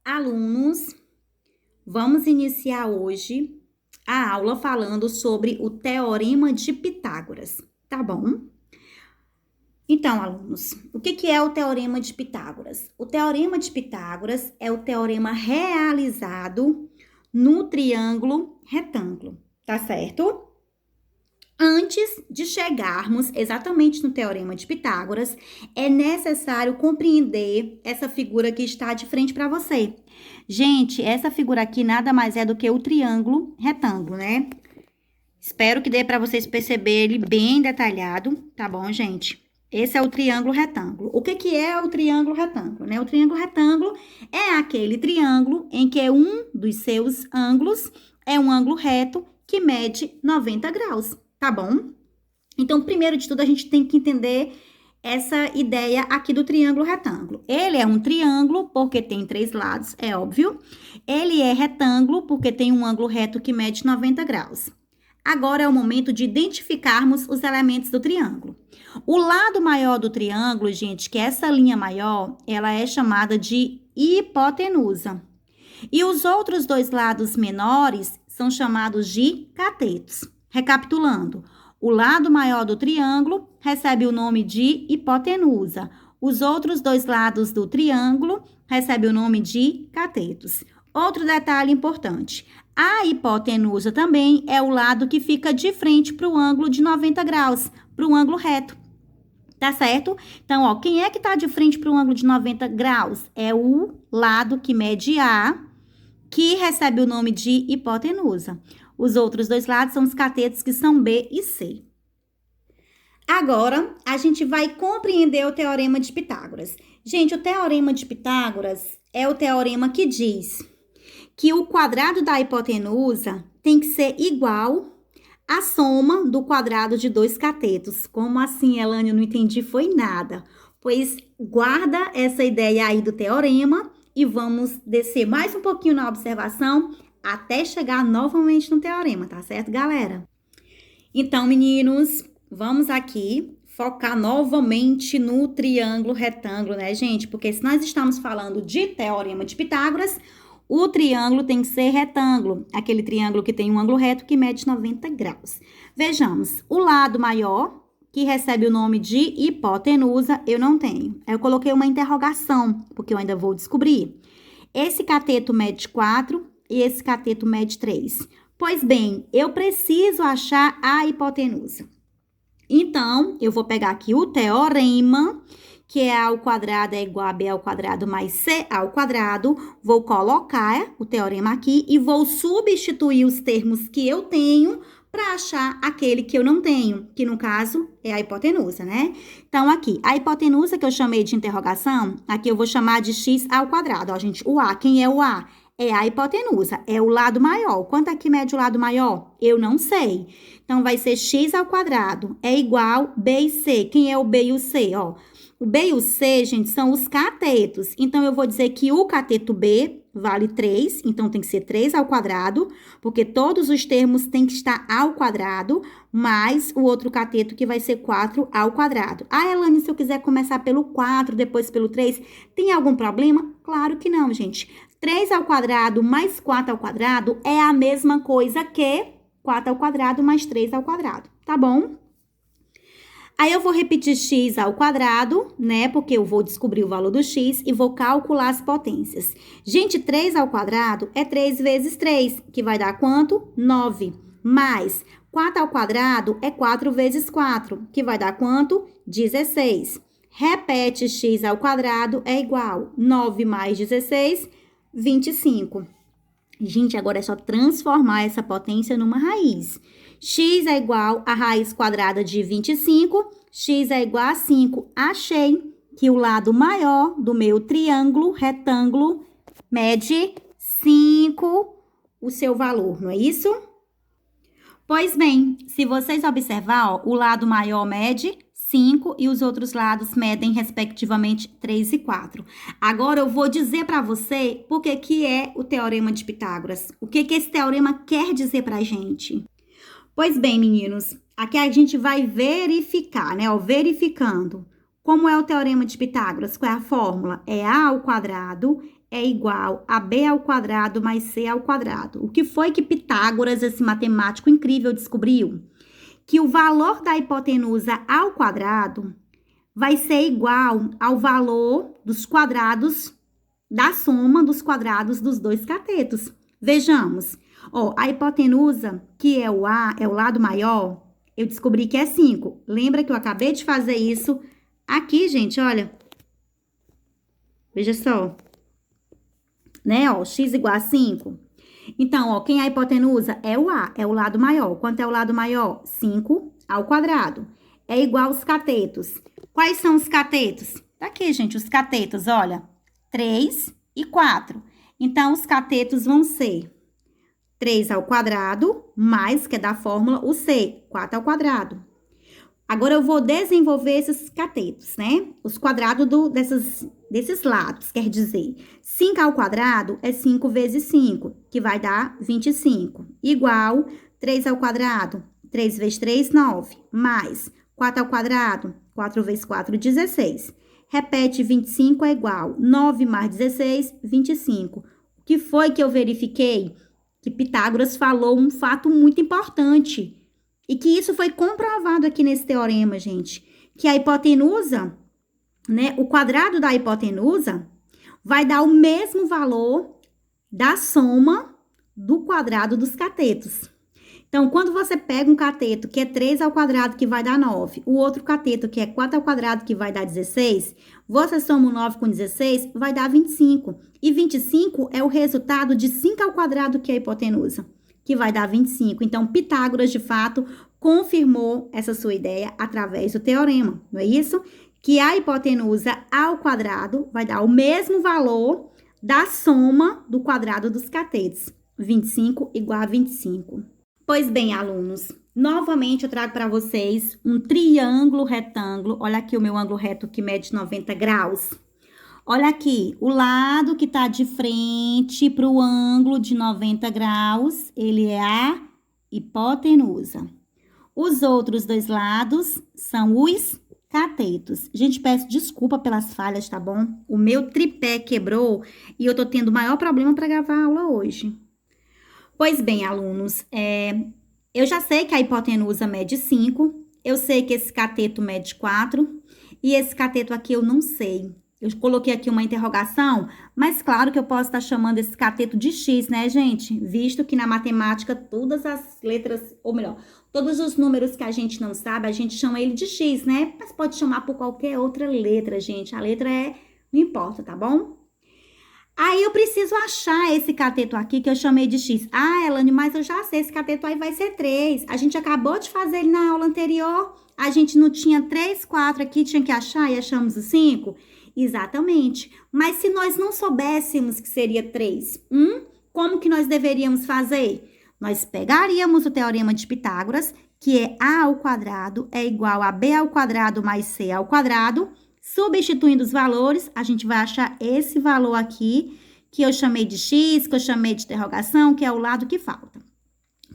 Alunos, vamos iniciar hoje a aula falando sobre o Teorema de Pitágoras, tá bom? Então, alunos, o que é o Teorema de Pitágoras? O Teorema de Pitágoras é o teorema realizado no triângulo retângulo, tá certo? Antes de chegarmos exatamente no Teorema de Pitágoras, é necessário compreender essa figura que está de frente para você. Gente, essa figura aqui nada mais é do que o triângulo retângulo, né? Espero que dê para vocês perceberem ele bem detalhado, tá bom, gente? Esse é o triângulo retângulo. O que é o triângulo retângulo, né? O triângulo retângulo é aquele triângulo em que um dos seus ângulos é um ângulo reto que mede 90 graus. Tá bom? Então, primeiro de tudo, a gente tem que entender essa ideia aqui do triângulo retângulo. Ele é um triângulo porque tem 3 lados, é óbvio. Ele é retângulo porque tem um ângulo reto que mede 90 graus. Agora é o momento de identificarmos os elementos do triângulo. O lado maior do triângulo, gente, que é essa linha maior, ela é chamada de hipotenusa. E os outros dois lados menores são chamados de catetos. Recapitulando, o lado maior do triângulo recebe o nome de hipotenusa. Os outros dois lados do triângulo recebem o nome de catetos. Outro detalhe importante, a hipotenusa também é o lado que fica de frente para o ângulo de 90 graus, para o ângulo reto. Tá certo? Então, ó, quem é que tá de frente para o ângulo de 90 graus? É o lado que mede A, que recebe o nome de hipotenusa. Os outros dois lados são os catetos, que são B e C. Agora, a gente vai compreender o Teorema de Pitágoras. Gente, o Teorema de Pitágoras é o teorema que diz que o quadrado da hipotenusa tem que ser igual à soma do quadrado de dois catetos. Como assim, Elane? Eu não entendi, foi nada. Pois guarda essa ideia aí do teorema e vamos descer mais um pouquinho na observação até chegar novamente no teorema, tá certo, galera? Então, meninos, vamos aqui focar novamente no triângulo retângulo, né, gente? Porque se nós estamos falando de Teorema de Pitágoras, o triângulo tem que ser retângulo, aquele triângulo que tem um ângulo reto que mede 90 graus. Vejamos, o lado maior, que recebe o nome de hipotenusa, eu não tenho. Eu coloquei uma interrogação, porque eu ainda vou descobrir. Esse cateto mede 4 e esse cateto mede 3. Pois bem, eu preciso achar a hipotenusa. Então, eu vou pegar aqui o teorema, que é A ao quadrado é igual a B ao quadrado mais C ao quadrado. Vou colocar o teorema aqui e vou substituir os termos que eu tenho para achar aquele que eu não tenho, que no caso é a hipotenusa, né? Então, aqui, a hipotenusa que eu chamei de interrogação, aqui eu vou chamar de x ao quadrado. Ó, gente, o A, quem é o A? É a hipotenusa, é o lado maior. Quanto aqui mede o lado maior? Eu não sei. Então, vai ser x ao quadrado é igual B e C. Quem é o B e o C? Ó, o B e o C, gente, são os catetos. Então, eu vou dizer que o cateto B vale 3, então tem que ser 3 ao quadrado, porque todos os termos têm que estar ao quadrado, mais o outro cateto que vai ser 4 ao quadrado. Ah, Elane, se eu quiser começar pelo 4, depois pelo 3, tem algum problema? Claro que não, gente. 3 ao quadrado mais 4 ao quadrado é a mesma coisa que 4 ao quadrado mais 3 ao quadrado, tá bom? Aí, eu vou repetir x ao quadrado, né? Porque eu vou descobrir o valor do x e vou calcular as potências. Gente, 3 ao quadrado é 3 vezes 3, que vai dar quanto? 9. Mais 4 ao quadrado é 4 vezes 4, que vai dar quanto? 16. Repete x ao quadrado é igual 9 mais 16, 25. Gente, agora é só transformar essa potência numa raiz. X é igual a raiz quadrada de 25, x é igual a 5. Achei que o lado maior do meu triângulo retângulo mede 5 o seu valor, não é isso? Pois bem, se vocês observar, ó, o lado maior mede 5 e os outros lados medem, respectivamente, 3 e 4. Agora, eu vou dizer para você por que é o Teorema de Pitágoras. O que esse teorema quer dizer para a gente? Pois bem, meninos, aqui a gente vai verificar, né? Ó, verificando como é o Teorema de Pitágoras. Qual é a fórmula? É A ao quadrado é igual a b ao quadrado mais c ao quadrado. O que foi que Pitágoras, esse matemático incrível, descobriu? Que o valor da hipotenusa ao quadrado vai ser igual ao valor dos quadrados, da soma dos quadrados dos dois catetos. Vejamos. Ó, a hipotenusa, que é o A, é o lado maior, eu descobri que é 5. Lembra que eu acabei de fazer isso aqui, gente, olha. Veja só. Né, ó, x igual a 5. Então, ó, quem é a hipotenusa? É o A, é o lado maior. Quanto é o lado maior? 5 ao quadrado. É igual aos catetos. Quais são os catetos? Tá aqui, gente, os catetos, olha. 3 e 4. Então, os catetos vão ser 3 ao quadrado, mais, que é da fórmula, o C, 4 ao quadrado. Agora, eu vou desenvolver esses catetos, né? Os quadrados desses lados, quer dizer, 5 ao quadrado é 5 vezes 5, que vai dar 25. Igual 3 ao quadrado, 3 vezes 3, 9. Mais 4 ao quadrado, 4 vezes 4, 16. Repete, 25 é igual 9 mais 16, 25. O que foi que eu verifiquei? Que Pitágoras falou um fato muito importante. E que isso foi comprovado aqui nesse teorema, gente. Que a hipotenusa, né? O quadrado da hipotenusa vai dar o mesmo valor da soma do quadrado dos catetos. Então, quando você pega um cateto que é 3 ao quadrado, que vai dar 9, o outro cateto que é 4 ao quadrado, que vai dar 16, você soma o 9 com 16, vai dar 25. E 25 é o resultado de 5 ao quadrado, que é a hipotenusa, que vai dar 25. Então, Pitágoras, de fato, confirmou essa sua ideia através do teorema, não é isso? Que a hipotenusa ao quadrado vai dar o mesmo valor da soma do quadrado dos catetos. 25 igual a 25. Pois bem, alunos, novamente eu trago para vocês um triângulo retângulo. Olha aqui o meu ângulo reto que mede 90 graus. Olha aqui, o lado que está de frente para o ângulo de 90 graus, ele é a hipotenusa. Os outros dois lados são os catetos. Gente, peço desculpa pelas falhas, tá bom? O meu tripé quebrou e eu tô tendo o maior problema para gravar a aula hoje. Pois bem, alunos, eu já sei que a hipotenusa mede 5, eu sei que esse cateto mede 4, e esse cateto aqui eu não sei. Eu coloquei aqui uma interrogação, mas claro que eu posso estar chamando esse cateto de x, né, gente? Visto que na matemática todas as letras, ou melhor, todos os números que a gente não sabe, a gente chama ele de x, né? Mas pode chamar por qualquer outra letra, gente. A letra não importa, tá bom? Aí eu preciso achar esse cateto aqui que eu chamei de x. Ah, Elane, mas eu já sei, esse cateto aí vai ser 3. A gente acabou de fazer ele na aula anterior. A gente não tinha 3, 4 aqui, tinha que achar e achamos o 5? Exatamente. Mas se nós não soubéssemos que seria 3, como que nós deveríamos fazer? Nós pegaríamos o teorema de Pitágoras, que é a ao quadrado é igual a b ao quadrado mais c ao quadrado. Substituindo os valores, a gente vai achar esse valor aqui, que eu chamei de x, que eu chamei de interrogação, que é o lado que falta.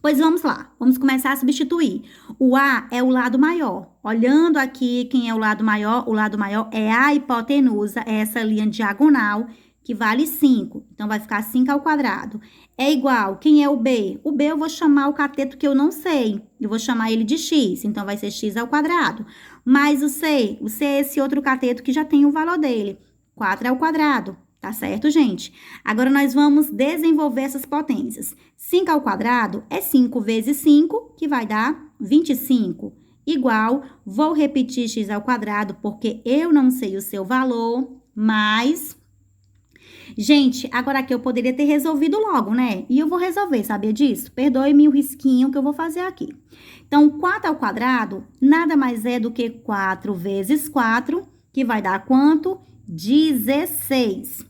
Pois vamos lá, vamos começar a substituir. O A é o lado maior. Olhando aqui, quem é o lado maior? O lado maior é a hipotenusa, é essa linha diagonal, que vale 5. Então, vai ficar 5 ao quadrado. É igual, quem é o B? O B eu vou chamar o cateto que eu não sei. Eu vou chamar ele de x, então vai ser x ao quadrado. Mais o C é esse outro cateto que já tem o valor dele. 4 ao quadrado, tá certo, gente? Agora, nós vamos desenvolver essas potências. 5 ao quadrado é 5 vezes 5, que vai dar 25. Igual, vou repetir x ao quadrado, porque eu não sei o seu valor, mais... Gente, agora aqui eu poderia ter resolvido logo, né? E eu vou resolver, sabia disso? Perdoe-me o risquinho que eu vou fazer aqui. Então, 4 ao quadrado nada mais é do que 4 vezes 4, que vai dar quanto? 16.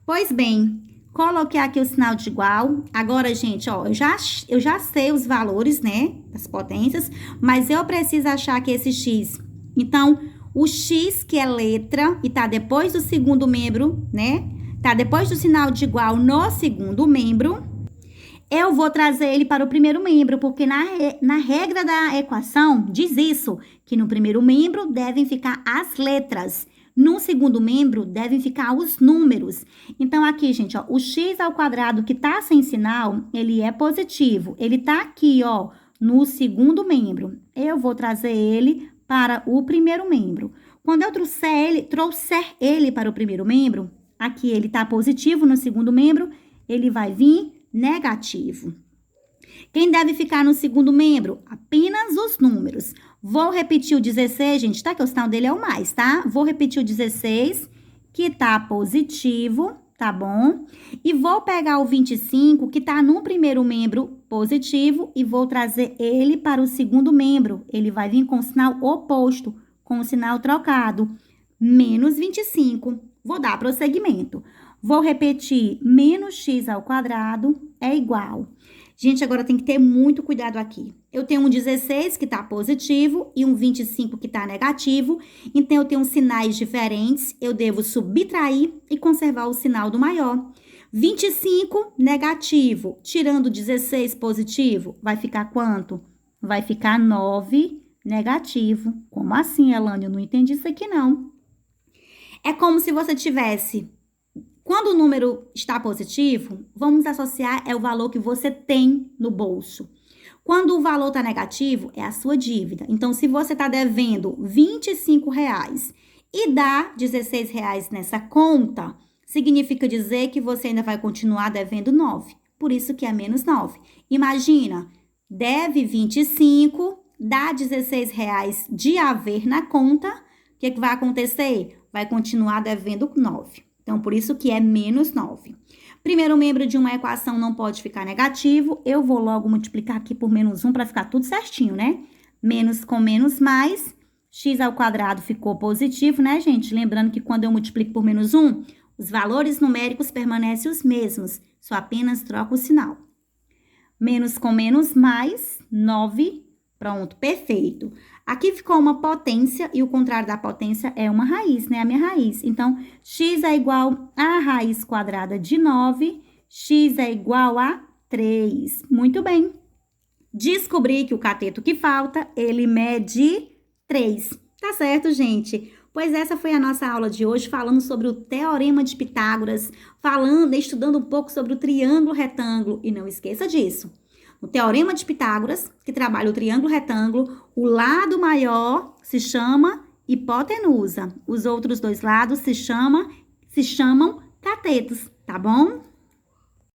Pois bem, coloquei aqui o sinal de igual. Agora, gente, ó, eu já sei os valores, né, das potências, mas eu preciso achar aqui esse x. Então, o x, que é letra, e tá depois do segundo membro, né? Tá depois do sinal de igual no segundo membro, eu vou trazer ele para o primeiro membro, porque na regra da equação diz isso, que no primeiro membro devem ficar as letras. No segundo membro, devem ficar os números. Então, aqui, gente, ó, o x ao quadrado que tá sem sinal, ele é positivo. Ele tá aqui, ó, no segundo membro. Eu vou trazer ele para o primeiro membro. Quando eu trouxer ele para o primeiro membro, aqui ele tá positivo no segundo membro, ele vai vir negativo. Quem deve ficar no segundo membro? Apenas os números. Vou repetir o 16, gente, tá? Que o sinal dele é o mais, tá? Vou repetir o 16, que tá positivo, tá bom? E vou pegar o 25, que tá no primeiro membro positivo, e vou trazer ele para o segundo membro. Ele vai vir com o sinal oposto, com o sinal trocado. Menos 25. Vou dar prosseguimento. Vou repetir, menos x ao quadrado é igual. Gente, agora tem que ter muito cuidado aqui. Eu tenho um 16 que está positivo e um 25 que está negativo. Então, eu tenho sinais diferentes. Eu devo subtrair e conservar o sinal do maior. 25 negativo, tirando 16 positivo, vai ficar quanto? Vai ficar 9 negativo. Como assim, Elane? Eu não entendi isso aqui, não. É como se você tivesse... Quando o número está positivo, vamos associar é o valor que você tem no bolso. Quando o valor está negativo, é a sua dívida. Então, se você está devendo R$25 e dá R$16 nessa conta, significa dizer que você ainda vai continuar devendo 9. Por isso que é menos 9. Imagina, deve 25, dá R$16 de haver na conta, o que vai acontecer? Vai continuar devendo 9. Então, por isso que é menos 9. Primeiro membro de uma equação não pode ficar negativo. Eu vou logo multiplicar aqui por menos 1 para ficar tudo certinho, né? Menos com menos mais. X ao quadrado ficou positivo, né, gente? Lembrando que quando eu multiplico por menos 1, os valores numéricos permanecem os mesmos. Só apenas troco o sinal. Menos com menos mais, 9. Pronto, perfeito. Aqui ficou uma potência e o contrário da potência é uma raiz, né? A minha raiz. Então, x é igual a raiz quadrada de 9, x é igual a 3. Muito bem. Descobri que o cateto que falta, ele mede 3. Tá certo, gente? Pois essa foi a nossa aula de hoje, falando sobre o Teorema de Pitágoras, estudando um pouco sobre o triângulo retângulo. E não esqueça disso. O Teorema de Pitágoras, que trabalha o triângulo retângulo, o lado maior se chama hipotenusa. Os outros dois lados se chamam catetos, tá bom?